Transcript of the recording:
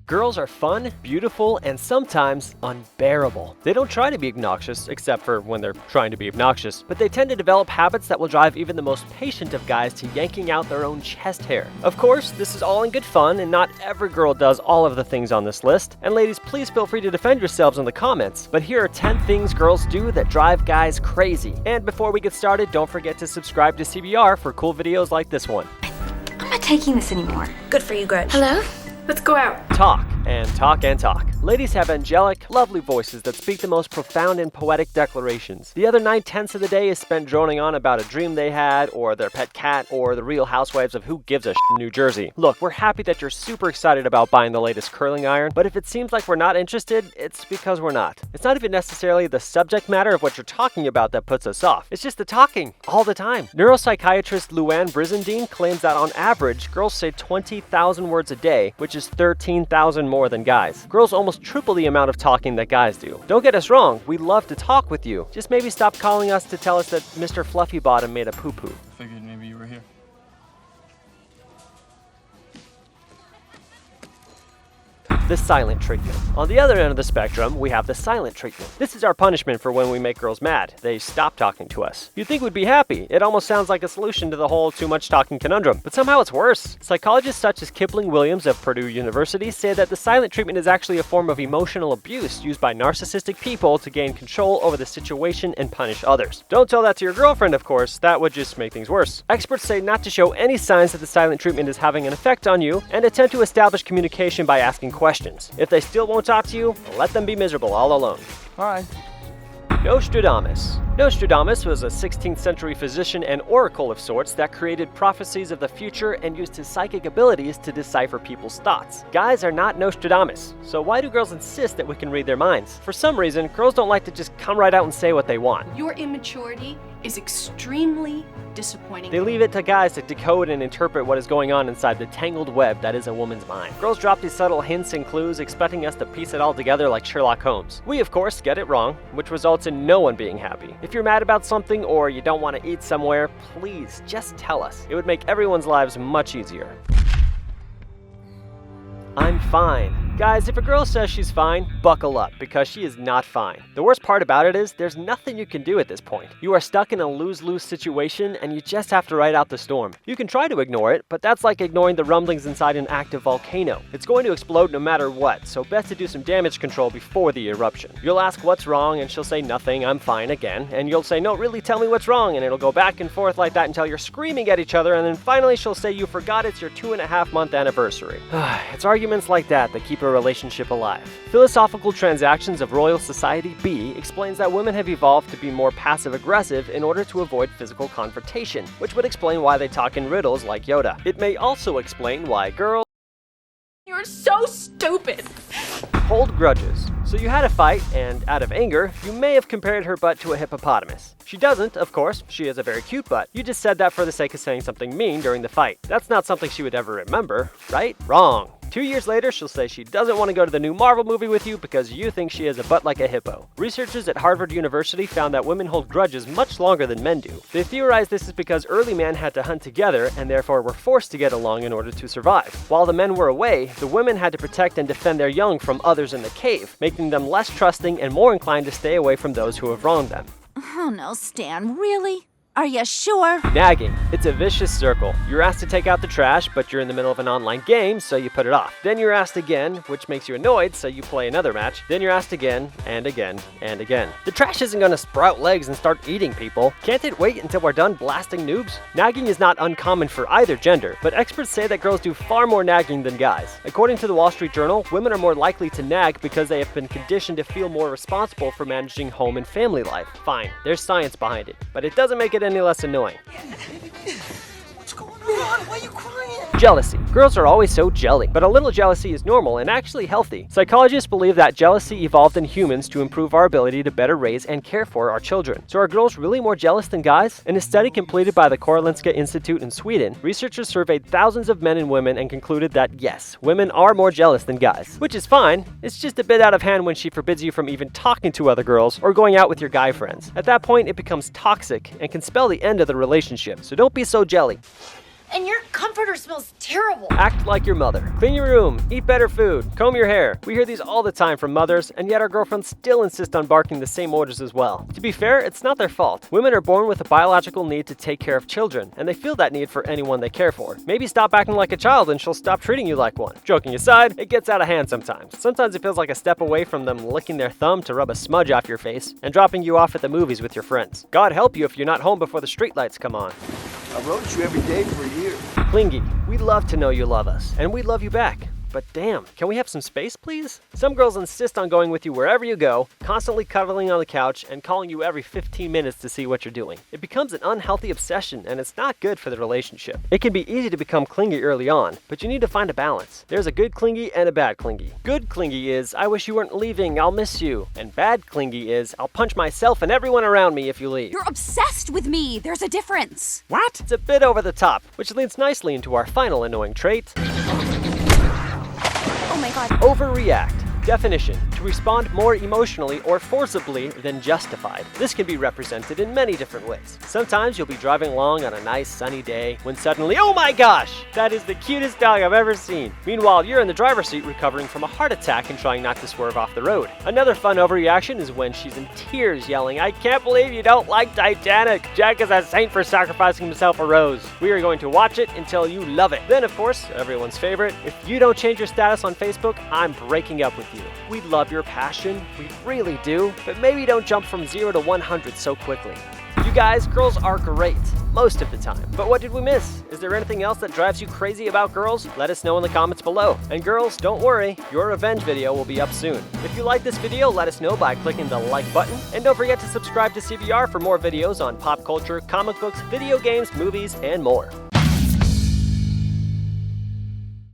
Girls are fun, beautiful, and sometimes unbearable. They don't try to be obnoxious, except for when they're trying to be obnoxious, but they tend to develop habits that will drive even the most patient of guys to yanking out their own chest hair. Of course, this is all in good fun, and not every girl does all of the things on this list. And ladies, please feel free to defend yourselves in the comments, but here are 10 things girls do that drive guys crazy. And before we get started, don't forget to subscribe to CBR for cool videos like this one. I'm not taking this anymore. Good for you, Grudge. Hello? Let's go out. Talk and talk and talk. Ladies have angelic, lovely voices that speak the most profound and poetic declarations. The other 9/10 of the day is spent droning on about a dream they had, or their pet cat, or the Real Housewives of Who Gives a Shit in New Jersey. Look, we're happy that you're super excited about buying the latest curling iron, but if it seems like we're not interested, it's because we're not. It's not even necessarily the subject matter of what you're talking about that puts us off. It's just the talking, all the time. Neuropsychiatrist Luann Brizendine claims that on average, girls say 20,000 words a day, which is 13,000 more than guys. Girls almost triple the amount of talking that guys do. Don't get us wrong, we love to talk with you. Just maybe stop calling us to tell us that Mr. Fluffy Bottom made a poo-poo. Figured maybe you were here. The silent treatment. On the other end of the spectrum, we have the silent treatment. This is our punishment for when we make girls mad. They stop talking to us. You'd think we'd be happy. It almost sounds like a solution to the whole too much talking conundrum. But somehow it's worse. Psychologists such as Kipling Williams of Purdue University say that the silent treatment is actually a form of emotional abuse used by narcissistic people to gain control over the situation and punish others. Don't tell that to your girlfriend, of course. That would just make things worse. Experts say not to show any signs that the silent treatment is having an effect on you, and attempt to establish communication by asking questions. If they still won't talk to you, let them be miserable all alone. All right. Nostradamus. Nostradamus was a 16th century physician and oracle of sorts that created prophecies of the future and used his psychic abilities to decipher people's thoughts. Guys are not Nostradamus, so why do girls insist that we can read their minds? For some reason, girls don't like to just come right out and say what they want. Your immaturity is extremely disappointing. They leave it to guys to decode and interpret what is going on inside the tangled web that is a woman's mind. Girls drop these subtle hints and clues, expecting us to piece it all together like Sherlock Holmes. We, of course, get it wrong, which results in no one being happy. If you're mad about something or you don't want to eat somewhere, please just tell us. It would make everyone's lives much easier. I'm fine. Guys, if a girl says she's fine, buckle up, because she is not fine. The worst part about it is, there's nothing you can do at this point. You are stuck in a lose-lose situation, and you just have to ride out the storm. You can try to ignore it, but that's like ignoring the rumblings inside an active volcano. It's going to explode no matter what, so best to do some damage control before the eruption. You'll ask what's wrong, and she'll say nothing, I'm fine again, and you'll say no, really tell me what's wrong, and it'll go back and forth like that until you're screaming at each other, and then finally she'll say you forgot it's your 2.5-month anniversary. It's arguments like that keep a relationship alive. Philosophical Transactions of Royal Society B explains that women have evolved to be more passive-aggressive in order to avoid physical confrontation, which would explain why they talk in riddles like Yoda. It may also explain why girls You're so stupid. hold grudges. So you had a fight, and out of anger, you may have compared her butt to a hippopotamus. She doesn't, of course. She has a very cute butt. You just said that for the sake of saying something mean during the fight. That's not something she would ever remember, right? Wrong. 2 years later, she'll say she doesn't want to go to the new Marvel movie with you because you think she has a butt like a hippo. Researchers at Harvard University found that women hold grudges much longer than men do. They theorize this is because early men had to hunt together and therefore were forced to get along in order to survive. While the men were away, the women had to protect and defend their young from others in the cave, making them less trusting and more inclined to stay away from those who have wronged them. Oh no, Stan, really? Are you sure? Nagging. It's a vicious circle. You're asked to take out the trash, but you're in the middle of an online game, so you put it off. Then you're asked again, which makes you annoyed, so you play another match. Then you're asked again, and again, and again. The trash isn't gonna sprout legs and start eating people. Can't it wait until we're done blasting noobs? Nagging is not uncommon for either gender, but experts say that girls do far more nagging than guys. According to the Wall Street Journal, women are more likely to nag because they have been conditioned to feel more responsible for managing home and family life. Fine, there's science behind it, but it doesn't make it any less annoying. What's going on? Why are you crying? Jealousy. Girls are always so jelly, but a little jealousy is normal and actually healthy. Psychologists believe that jealousy evolved in humans to improve our ability to better raise and care for our children. So are girls really more jealous than guys? In a study completed by the Karolinska Institute in Sweden, researchers surveyed thousands of men and women and concluded that yes, women are more jealous than guys. Which is fine, it's just a bit out of hand when she forbids you from even talking to other girls or going out with your guy friends. At that point, it becomes toxic and can spell the end of the relationship, so don't be so jelly. And your comforter smells terrible. Act like your mother. Clean your room, eat better food, comb your hair. We hear these all the time from mothers, and yet our girlfriends still insist on barking the same orders as well. To be fair, it's not their fault. Women are born with a biological need to take care of children, and they feel that need for anyone they care for. Maybe stop acting like a child and she'll stop treating you like one. Joking aside, it gets out of hand sometimes. Sometimes it feels like a step away from them licking their thumb to rub a smudge off your face and dropping you off at the movies with your friends. God help you if you're not home before the streetlights come on. I wrote you every day for a year. Clingy, we love to know you love us, and we love you back. But damn, can we have some space, please? Some girls insist on going with you wherever you go, constantly cuddling on the couch and calling you every 15 minutes to see what you're doing. It becomes an unhealthy obsession, and it's not good for the relationship. It can be easy to become clingy early on, but you need to find a balance. There's a good clingy and a bad clingy. Good clingy is, I wish you weren't leaving, I'll miss you. And bad clingy is, I'll punch myself and everyone around me if you leave. You're obsessed with me. There's a difference. What? It's a bit over the top, which leads nicely into our final annoying trait. Oh my god. Overreact. Definition: to respond more emotionally or forcibly than justified. This can be represented in many different ways. Sometimes you'll be driving along on a nice sunny day when suddenly, oh my gosh, that is the cutest dog I've ever seen. Meanwhile, you're in the driver's seat recovering from a heart attack and trying not to swerve off the road. Another fun overreaction is when she's in tears yelling, I can't believe you don't like Titanic. Jack is a saint for sacrificing himself a rose. We are going to watch it until you love it. Then of course, everyone's favorite, if you don't change your status on Facebook, I'm breaking up with you. We love your passion, we really do, but maybe don't jump from 0 to 100 so quickly. You guys, girls are great, most of the time. But what did we miss? Is there anything else that drives you crazy about girls? Let us know in the comments below. And girls, don't worry, your revenge video will be up soon. If you like this video, let us know by clicking the like button. And don't forget to subscribe to CBR for more videos on pop culture, comic books, video games, movies, and more.